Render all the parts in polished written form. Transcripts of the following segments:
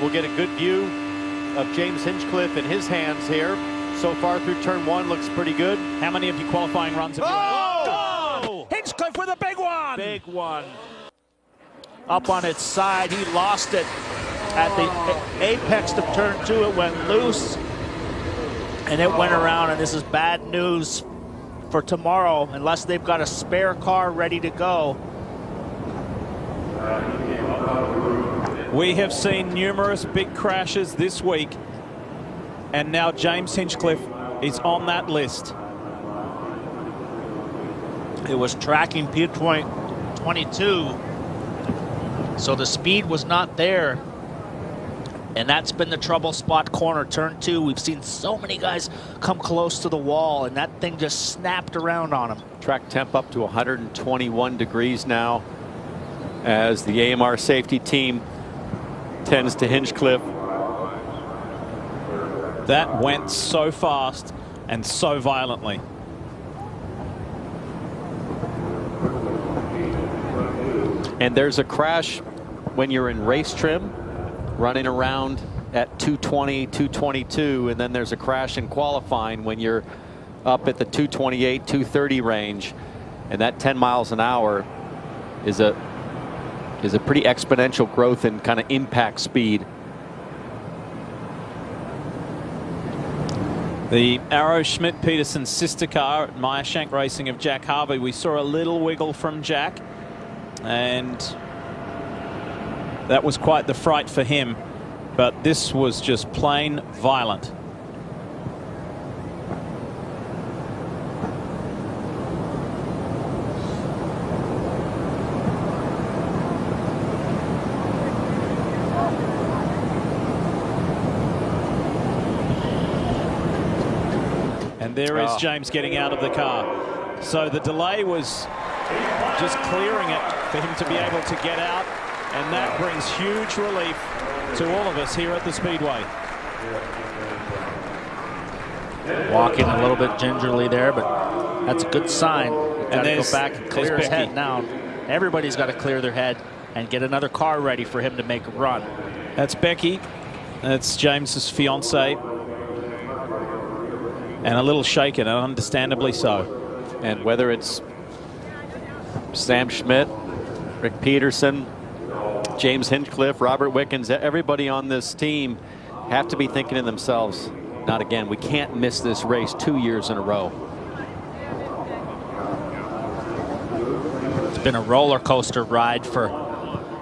We'll get a good view of James Hinchcliffe in his hands here. So far through turn one, looks pretty good. How many of your qualifying runs have you had? Oh! Hinchcliffe with a big one! Big one. Up on its side, he lost it at the apex of turn two. It went loose, and it went around, and this is bad news for tomorrow, unless they've got a spare car ready to go. We have seen numerous big crashes this week, and now James Hinchcliffe is on that list. It was tracking P-point 22, so the speed was not there. And that's been the trouble spot, corner, turn two. We've seen so many guys come close to the wall, and that thing just snapped around on him. Track temp up to 121 degrees now as the AMR safety team tends to Hinchcliffe. That went so fast and so violently. And there's a crash when you're in race trim, running around at 220, 222, and then there's a crash in qualifying when you're up at the 228, 230 range, and that 10 miles an hour is a pretty exponential growth in kind of impact speed. The Arrow Schmidt Peterson sister car at Meyer Shank Racing of Jack Harvey. We saw a little wiggle from Jack, and that was quite the fright for him, but this was just plain violent. And there is James getting out of the car. So the delay was just clearing it for him to be able to get out. And that brings huge relief to all of us here at the Speedway. Walking a little bit gingerly there, but that's a good sign. Got to go back and clear his head now. Everybody's got to clear their head and get another car ready for him to make a run. That's Becky. That's James's fiance. And a little shaken, and understandably so. And whether it's Sam Schmidt, Rick Peterson, James Hinchcliffe, Robert Wickens, everybody on this team have to be thinking to themselves, not again, we can't miss this race 2 years in a row. It's been a roller coaster ride for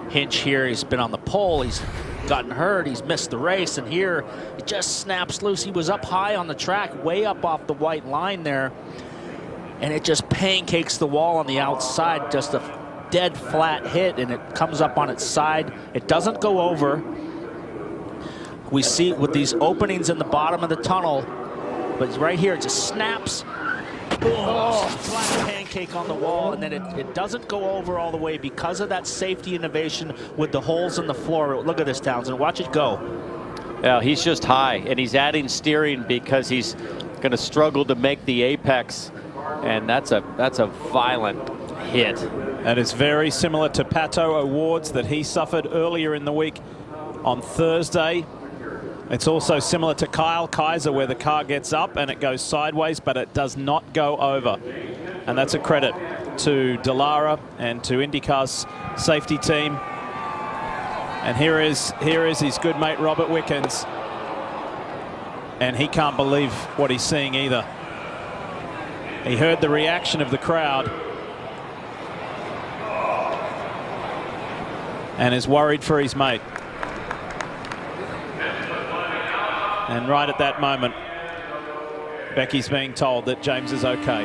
Hinch here. He's been on the pole, he's gotten hurt, he's missed the race, and here it just snaps loose. He was up high on the track, way up off the white line there, and it just pancakes the wall on the outside, just a dead flat hit, and it comes up on its side. It doesn't go over. We see with these openings in the bottom of the tunnel, but right here it just snaps. Oh, flat pancake on the wall, and then it doesn't go over all the way because of that safety innovation with the holes in the floor. Look at this, Townsend, watch it go. Yeah, he's just high, and he's adding steering because he's going to struggle to make the apex, and that's a violent hit. That is very similar to Pato O'Ward's that he suffered earlier in the week on Thursday. It's also similar to Kyle Kaiser, where the car gets up and it goes sideways, but it does not go over. And that's a credit to Dallara and to IndyCar's safety team. And here is his good mate Robert Wickens, and he can't believe what he's seeing either. He heard the reaction of the crowd and is worried for his mate. And right at that moment, Becky's being told that James is okay.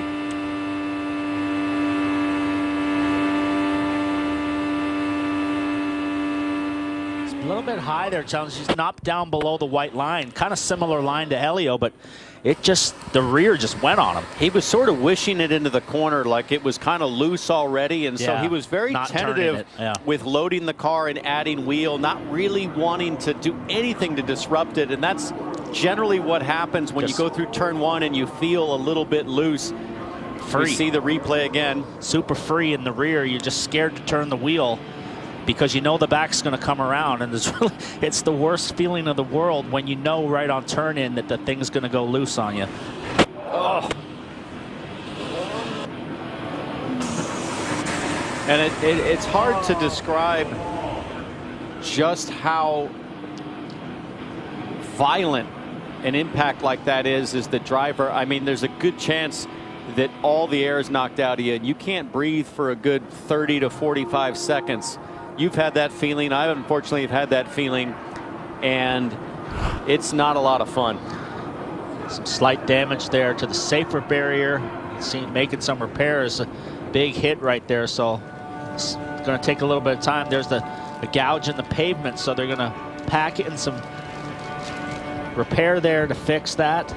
It's a little bit high there, Challenge. He's not down below the white line. Kind of similar line to Helio, but it just, the rear just went on him. He was sort of wishing it into the corner like it was kind of loose already, and so he was very tentative with loading the car and adding wheel, not really wanting to do anything to disrupt it, and that's generally what happens when you go through turn one and you feel a little bit loose. Free. You see the replay again. Super free in the rear. You're just scared to turn the wheel. because you know the back's going to come around, and it's the worst feeling of the world when you know right on turn in that the thing's going to go loose on you. Oh. And it's hard to describe just how violent an impact like that is the driver. I mean, there's a good chance that all the air is knocked out of you and you can't breathe for a good 30 to 45 seconds. You've had that feeling. I unfortunately have had that feeling, and it's not a lot of fun. Some slight damage there to the safer barrier. Making some repairs. A big hit right there, so it's going to take a little bit of time. There's the gouge in the pavement, so they're going to pack it in some repair there to fix that.